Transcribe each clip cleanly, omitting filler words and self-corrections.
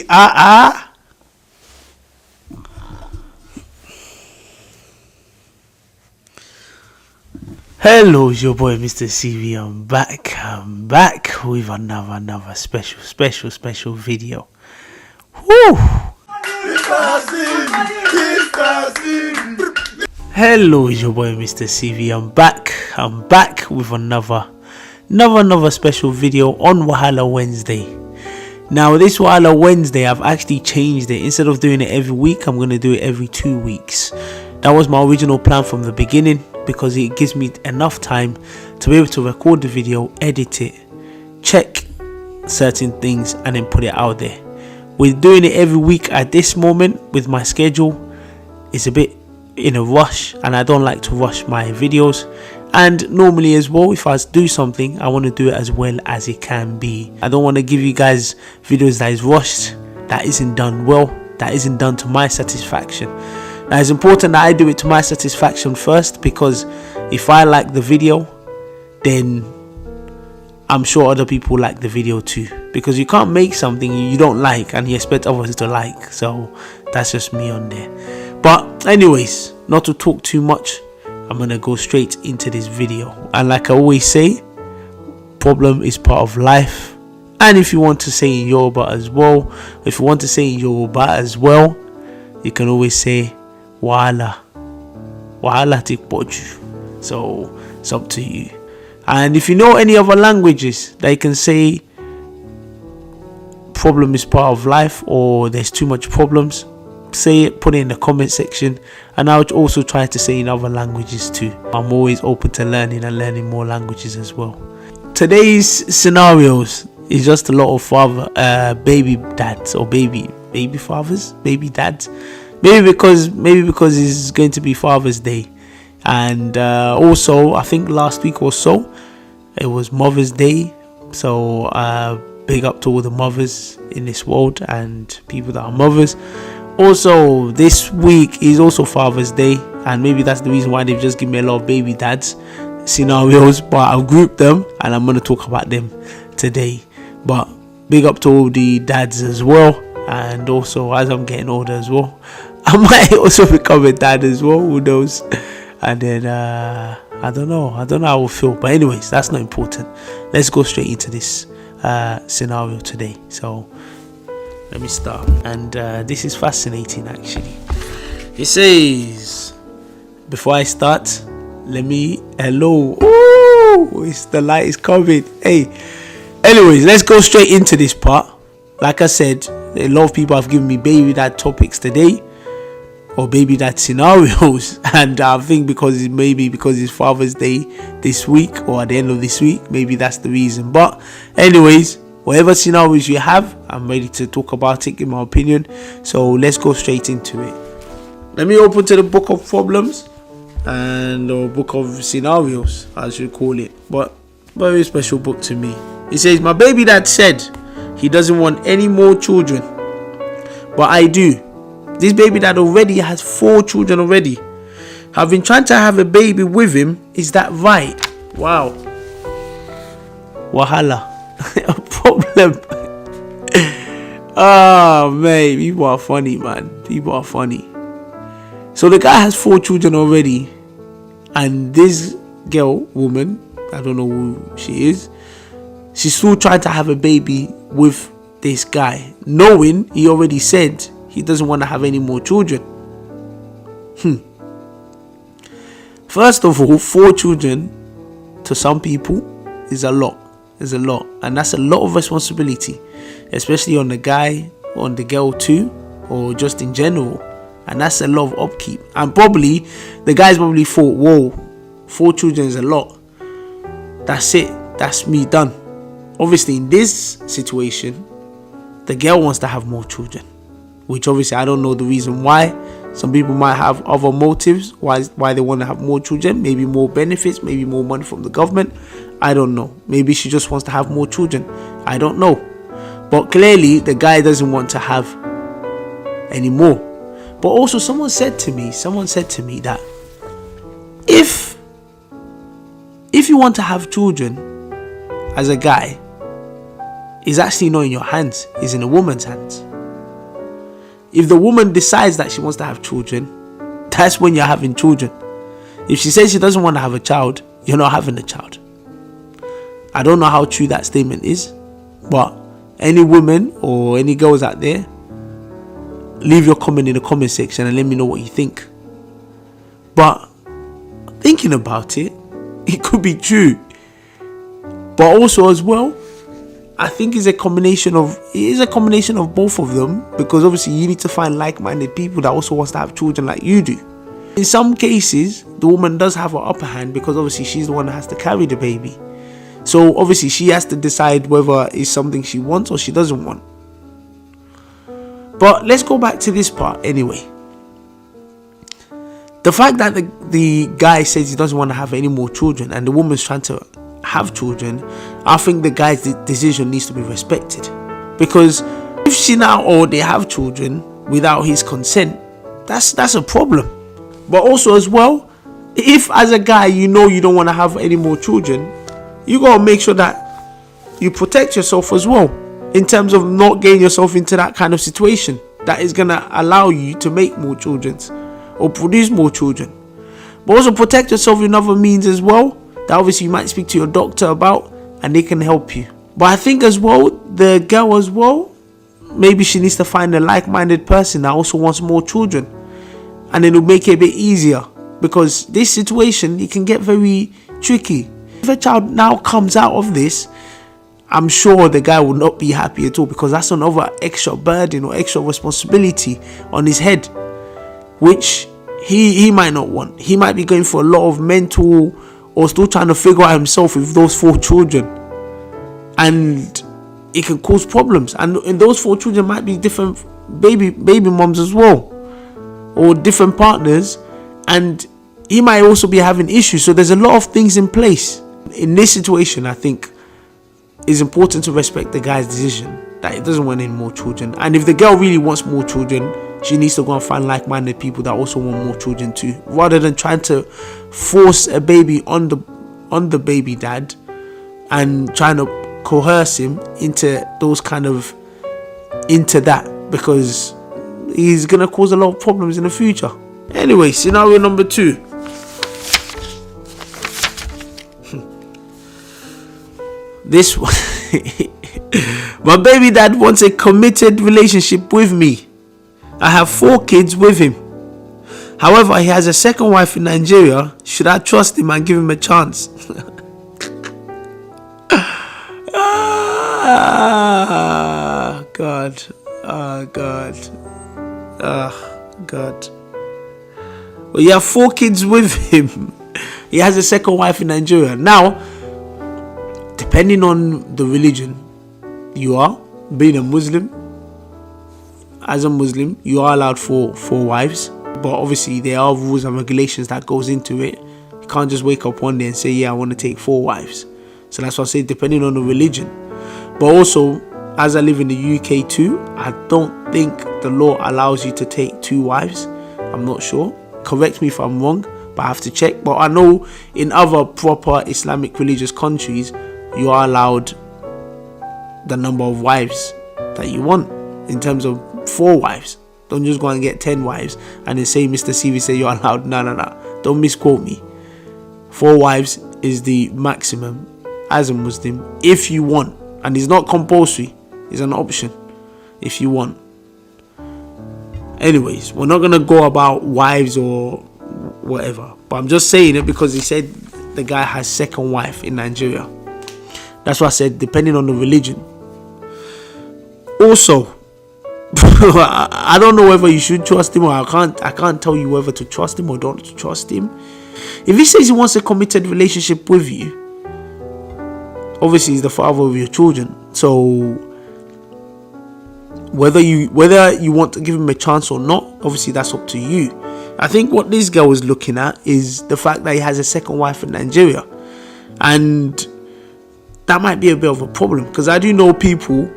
Ah. Hello, it's your boy Mr. CV. I'm back with another special video. Woo! Hello, it's your boy Mr. CV. I'm back with another special video on Wahala Wednesday. Now, this Wahala Wednesday, I've actually changed it. Instead of doing it every week, I'm going to do it every 2 weeks. That was my original plan from the beginning, because it gives me enough time to be able to record the video, edit it, check certain things, and then put it out there. With doing it every week at this moment with my schedule, it's a bit in a rush, and I don't like to rush my videos. And normally as well, if I do something, I want to do it as well as it can be. I don't want to give you guys videos that is rushed, that isn't done well, that isn't done to my satisfaction. Now, it's important that I do it to my satisfaction first, because if I like the video, then I'm sure other people like the video too. Because you can't make something you don't like and you expect others to like. So that's just me on there. But anyways, not to talk too much, I'm gonna go straight into this video. And like I always say, problem is part of life. And if you want to say in Yoruba as well, you can always say Wahala ti poju. So it's up to you. And if you know any other languages that you can say problem is part of life, or there's too much problems, say it, put it in the comment section, and I'll also try to say in other languages too. I'm always open to learning and learning more languages as well. Today's scenarios is just a lot of baby dads or baby fathers, baby dads. Maybe because it's going to be Father's Day, and also I think last week or so it was Mother's Day. So big up to all the mothers in this world and people that are mothers. Also, this week is also Father's Day, and maybe that's the reason why they've just given me a lot of baby dads scenarios, but I've grouped them and I'm going to talk about them today. But big up to all the dads as well, and also as I'm getting older as well, I might also become a dad as well, who knows. And then I don't know how I will feel, but anyways, that's not important. Let's go straight into this scenario today. So let me start, and this is fascinating actually. It says, before I start, hello. Ooh, the light is coming. Hey, anyways, let's go straight into this part. Like I said, a lot of people have given me baby dad topics today, or baby dad scenarios, and I think because it's Father's Day this week, or at the end of this week, maybe that's the reason. But anyways, whatever scenarios you have, I'm ready to talk about it, give my opinion. So let's go straight into it. Let me open to the book of problems, or book of scenarios, I should call it. But very special book to me. It says, my baby dad said he doesn't want any more children, but I do. This baby dad already has 4 children already. I've been trying to have a baby with him. Is that right? Wow. Wahala. A problem. Oh man, people are funny, man. People are funny. So the guy has 4 children already, and this woman, I don't know who she is, she's still trying to have a baby with this guy, knowing he already said he doesn't want to have any more children. First of all, 4 children to some people is a lot. And that's a lot of responsibility, especially on the guy, on the girl too, or just in general. And that's a lot of upkeep. And probably the guys probably thought, whoa, 4 children is a lot. That's it. That's me done. Obviously, in this situation, the girl wants to have more children, which obviously I don't know the reason why. Some people might have other motives why they want to have more children. Maybe more benefits, maybe more money from the government. I don't know. Maybe she just wants to have more children. I don't know. But clearly the guy doesn't want to have any more. But also someone said to me that if you want to have children as a guy, is actually not in your hands, it's in a woman's hands. If the woman decides that she wants to have children, that's when you're having children. If she says she doesn't want to have a child, you're not having a child. I don't know how true that statement is, but any women or any girls out there, leave your comment in the comment section and let me know what you think. But thinking about it, it could be true. But also as well, I think it is a combination of both of them, because obviously you need to find like-minded people that also wants to have children like you do. In some cases, the woman does have an upper hand because obviously she's the one that has to carry the baby. So obviously she has to decide whether it's something she wants or she doesn't want. But let's go back to this part anyway. The fact that the guy says he doesn't want to have any more children and the woman's trying to have children, I think the guy's decision needs to be respected. Because if she now or they have children without his consent, that's a problem. But also as well, if as a guy you know you don't want to have any more children, you gotta make sure that you protect yourself as well, in terms of not getting yourself into that kind of situation that is gonna allow you to make more children or produce more children. But also protect yourself in other means as well, that obviously you might speak to your doctor about and they can help you. But I think as well, the girl as well, maybe she needs to find a like-minded person that also wants more children, and it'll make it a bit easier, because this situation, it can get very tricky. If a child now comes out of this, I'm sure the guy will not be happy at all, because that's another extra burden or extra responsibility on his head, which he might not want. He might be going for a lot of mental, or still trying to figure out himself with those 4 children, and it can cause problems. And those 4 children might be different baby moms as well, or different partners, and he might also be having issues. So there's a lot of things in place. In this situation, I think it's important to respect the guy's decision that he doesn't want any more children. And if the girl really wants more children, she needs to go and find like-minded people that also want more children too, rather than trying to force a baby on the baby dad and trying to coerce him into that, because he's gonna cause a lot of problems in the future. Anyway, scenario number 2. This one. My baby dad wants a committed relationship with me. I have 4 kids with him. However, he has a second wife in Nigeria. Should I trust him and give him a chance? God. Oh, God. Oh, God. Well, you have 4 kids with him. He has a second wife in Nigeria. Now, depending on the religion you are, being a Muslim, as a Muslim, you are allowed 4 wives. But obviously, there are rules and regulations that goes into it. You can't just wake up one day and say, yeah, I want to take 4 wives. So that's why I say, depending on the religion. But also, as I live in the UK too, I don't think the law allows you to take 2 wives. I'm not sure. Correct me if I'm wrong, but I have to check. But I know in other proper Islamic religious countries, you are allowed the number of wives that you want, in terms of 4 wives. Don't just go and get 10 wives and then say Mr. CV said you're allowed. No. Don't misquote me. 4 wives is the maximum as a Muslim if you want. And it's not compulsory. It's an option if you want. Anyways, we're not going to go about wives or whatever. But I'm just saying it because he said the guy has second wife in Nigeria. That's why I said depending on the religion. Also, I don't know whether you should trust him, or I can't tell you whether to trust him or don't trust him. If he says he wants a committed relationship with you, obviously he's the father of your children. So whether you want to give him a chance or not, obviously that's up to you. I think what this girl is looking at is the fact that he has a second wife in Nigeria, and that might be a bit of a problem, because I do know people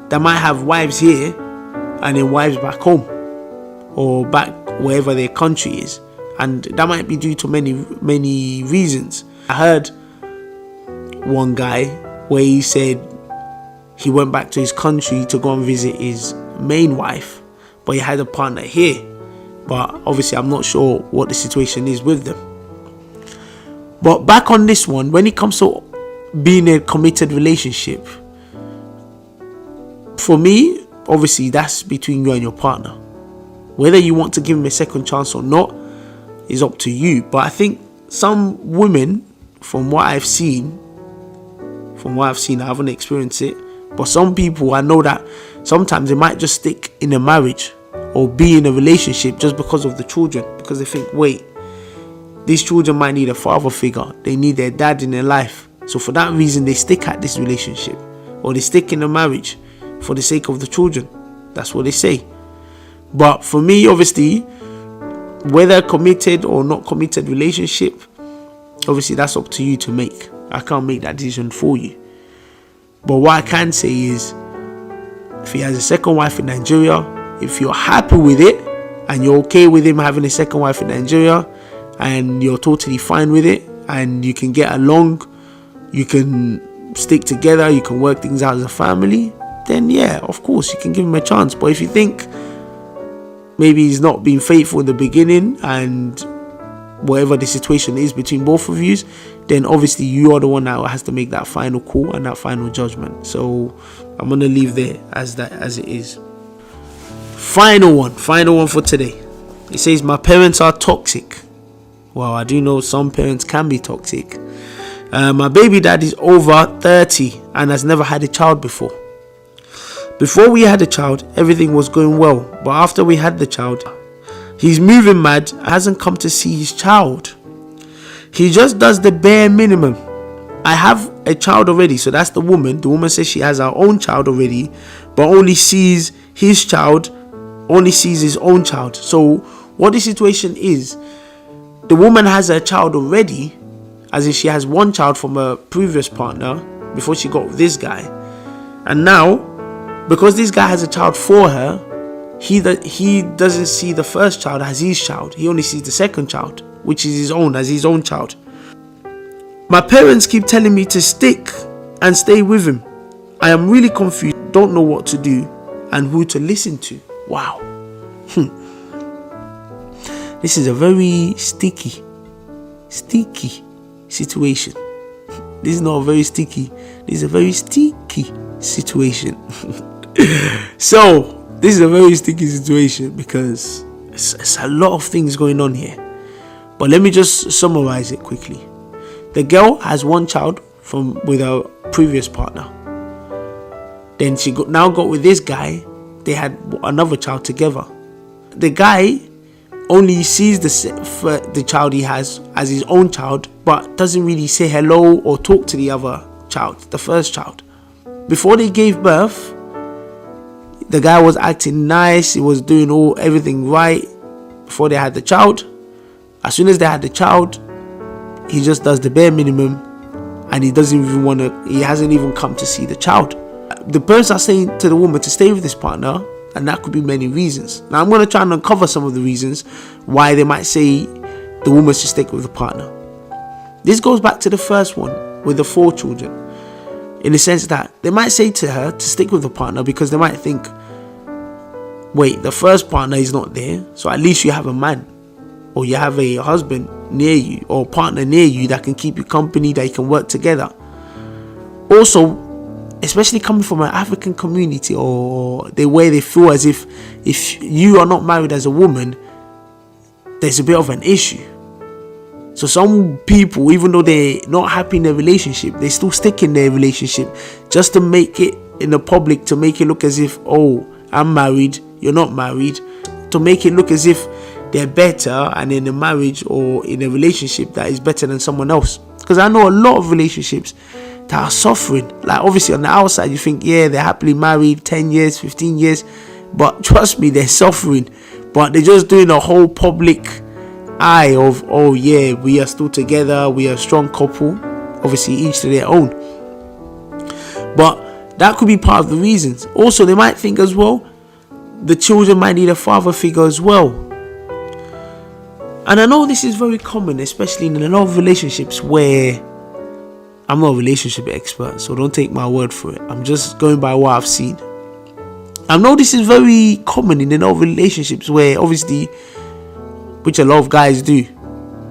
that might have wives here and then wives back home or back wherever their country is, and that might be due to many reasons. I heard one guy where he said he went back to his country to go and visit his main wife, but he had a partner here. But obviously I'm not sure what the situation is with them. But back on this one, when it comes to being in a committed relationship, for me, obviously that's between you and your partner. Whether you want to give him a second chance or not is up to you. But I think some women, from what I've seen, I haven't experienced it, but some people, I know that sometimes they might just stick in a marriage or be in a relationship just because of the children, because they think, wait, these children might need a father figure, they need their dad in their life, so for that reason they stick at this relationship, or they stick in a marriage for the sake of the children. That's what they say. But for me, obviously, whether committed or not committed relationship, obviously that's up to you to make. I can't make that decision for you. But what I can say is, if he has a second wife in Nigeria, if you're happy with it and you're okay with him having a second wife in Nigeria and you're totally fine with it and you can get along, you can stick together, you can work things out as a family, then yeah, of course you can give him a chance. But if you think maybe he's not being faithful in the beginning and whatever the situation is between both of you, then obviously you are the one that has to make that final call and that final judgment. So I'm gonna leave there as it is. Final one for today. It says, my parents are toxic. Well, I do know some parents can be toxic. My baby dad is over 30 and has never had a child before. Before we had a child, everything was going well, but after we had the child, he's moving mad, hasn't come to see his child. He just does the bare minimum. I have a child already, so that's the woman. The woman says she has her own child already, but only sees his own child. So what the situation is, the woman has a child already, as if she has one child from a previous partner before she got with this guy. And now, because this guy has a child for her, he doesn't see the first child as his child. He only sees the second child, which is his own child. My parents keep telling me to stick and stay with him. I am really confused, don't know what to do and who to listen to. Wow. This is a very sticky situation. This is not a very sticky, this is a very sticky situation. So this is a very sticky situation because it's a lot of things going on here. But let me just summarize it quickly. The girl has one child with her previous partner. Then she now got with this guy. They had another child together. The guy only sees the child he has as his own child, but doesn't really say hello or talk to the other child, the first child. Before they gave birth, the guy was acting nice. He was doing everything right before they had the child. As soon as they had the child, he just does the bare minimum, and he hasn't even come to see the child. The parents are saying to the woman to stay with this partner, and that could be many reasons. Now I'm going to try and uncover some of the reasons why they might say the woman should stick with the partner. This goes back to the first one with the 4 children, in the sense that they might say to her to stick with the partner because they might think, wait, the first partner is not there, so at least you have a man, or you have a husband near you, or a partner near you that can keep you company, that you can work together. Also, especially coming from an African community, or the way they feel as if you are not married as a woman, there's a bit of an issue. So some people, even though they're not happy in their relationship, they still stick in their relationship just to make it in the public, to make it look as if, oh, I'm married, you're not married, to make it look as if they're better and in a marriage or in a relationship that is better than someone else. Because I know a lot of relationships that are suffering. Like, obviously on the outside you think, yeah, they're happily married 10 years, 15 years, but trust me, they're suffering. But they're just doing a whole public eye of, oh yeah, we are still together, we are a strong couple. Obviously each to their own, but that could be part of the reasons. Also, they might think as well, the children might need a father figure as well. And I know this is very common, especially in a lot of relationships where I'm not a relationship expert, so don't take my word for it. I'm just going by what I've seen. I know this is very common in a lot of relationships where obviously, which a lot of guys do.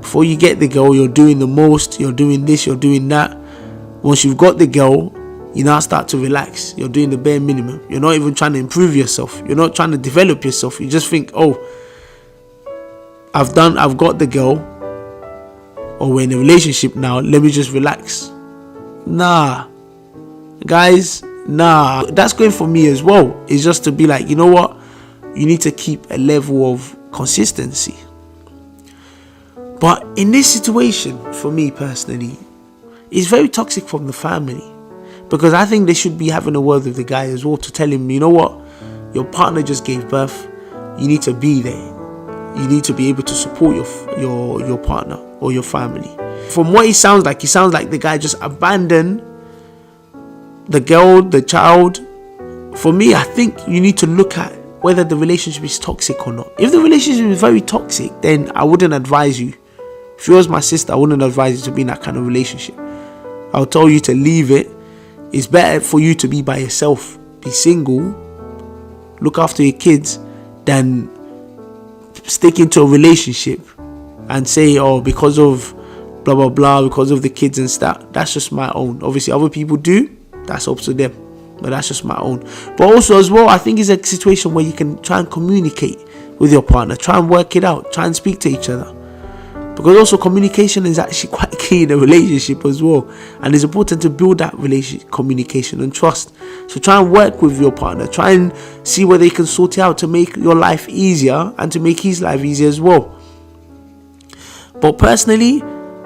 Before you get the girl, you're doing the most, you're doing this, you're doing that. Once you've got the girl, you now start to relax. You're doing the bare minimum. You're not even trying to improve yourself. You're not trying to develop yourself. You just think, oh, I've got the girl, or we're in a relationship now, let me just relax. Nah, guys, nah. That's going for me as well. It's just to be like, you know what? You need to keep a level of consistency. But in this situation, for me personally, it's very toxic from the family, because I think they should be having a word with the guy as well to tell him, you know what? Your partner just gave birth. You need to be there. You need to be able to support your partner or your family. From what he sounds like the guy just abandoned the girl, the child. For me, I think you need to look at whether the relationship is toxic or not. If the relationship is very toxic, then I wouldn't advise you. If you was my sister, I wouldn't advise you to be in that kind of relationship. I'll tell you to leave it. It's better for you to be by yourself, be single, look after your kids, than stick into a relationship and say, oh, because of blah blah blah, because of the kids and stuff. That's just my own. Obviously other people do, that's up to them, but that's just my own. But also as well, I think it's a situation where you can try and communicate with your partner, try and work it out, try and speak to each other, because also communication is actually quite key in a relationship as well, and it's important to build that relationship, communication and trust. So try and work with your partner, try and see whether you can sort it out to make your life easier and to make his life easier as well. But personally,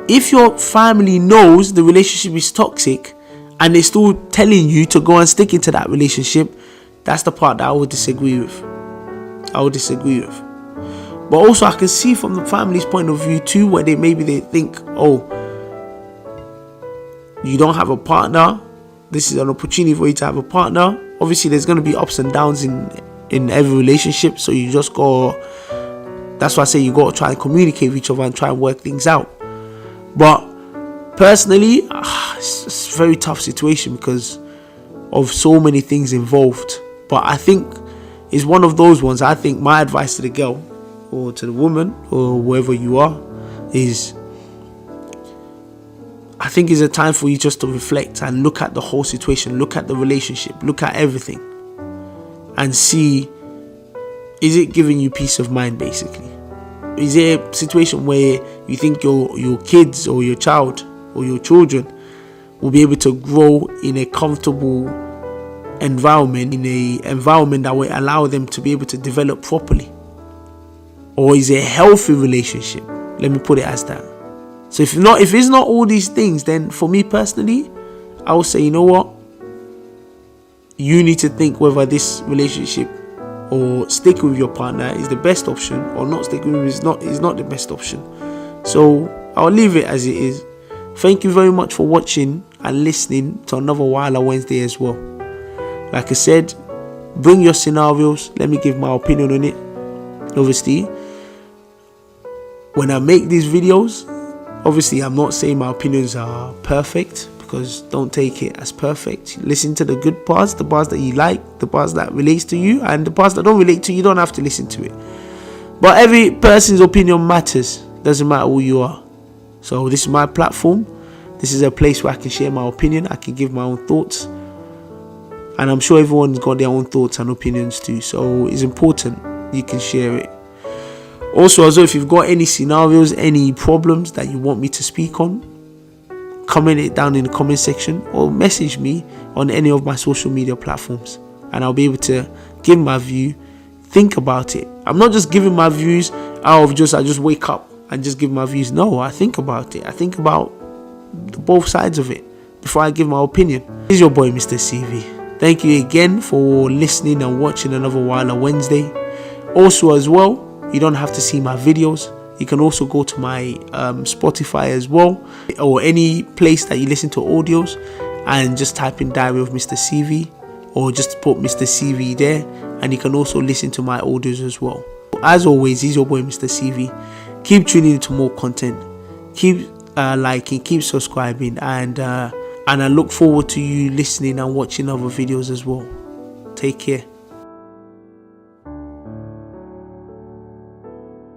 if your family knows the relationship is toxic and they're still telling you to go and stick into that relationship, that's the part that I would disagree with. But also I can see from the family's point of view too, where they think, oh, you don't have a partner, this is an opportunity for you to have a partner. Obviously there's going to be ups and downs in every relationship, so you just that's why I say you got to try and communicate with each other and try and work things out. But personally, it's a very tough situation because of so many things involved. But I think it's one of those ones. I think my advice to the girl or to the woman or wherever you are is, I think it's a time for you just to reflect and look at the whole situation, look at the relationship, look at everything and see, is it giving you peace of mind basically? Is it a situation where you think your kids or your child or your children will be able to grow in a comfortable environment, in an environment that will allow them to be able to develop properly? Or is it a healthy relationship? Let me put it as that. So if it's not all these things, then for me personally, I would say, you know what? You need to think whether this relationship or stick with your partner is the best option, or not stick with him is not the best option. So I'll leave it as it is. Thank you very much for watching and listening to another Wala Wednesday as well. Like I said, bring your scenarios. Let me give my opinion on it. Obviously, when I make these videos, obviously I'm not saying my opinions are perfect, because don't take it as perfect. Listen to the good parts, the parts that you like, the parts that relates to you, and the parts that don't relate to you, you don't have to listen to it. But every person's opinion matters. Doesn't matter who you are. So this is my platform. This is a place where I can share my opinion. I can give my own thoughts. And I'm sure everyone's got their own thoughts and opinions too. So it's important you can share it. Also, as well, if you've got any scenarios, any problems that you want me to speak on, comment it down in the comment section or message me on any of my social media platforms, and I'll be able to give my view, think about it. I'm not just giving my views out of I just wake up and just give my views. No, I think about it. I think about both sides of it before I give my opinion. This is your boy Mr. CV. Thank you again for listening and watching another Wala Wednesday. Also as well, you don't have to see my videos. You can also go to my Spotify as well, or any place that you listen to audios, and just type in Diary of Mr. CV, or just put Mr. CV there, and you can also listen to my audios as well. As always, he's your boy Mr. CV. Keep tuning into more content. Keep liking, keep subscribing, and I look forward to you listening and watching other videos as well. Take care.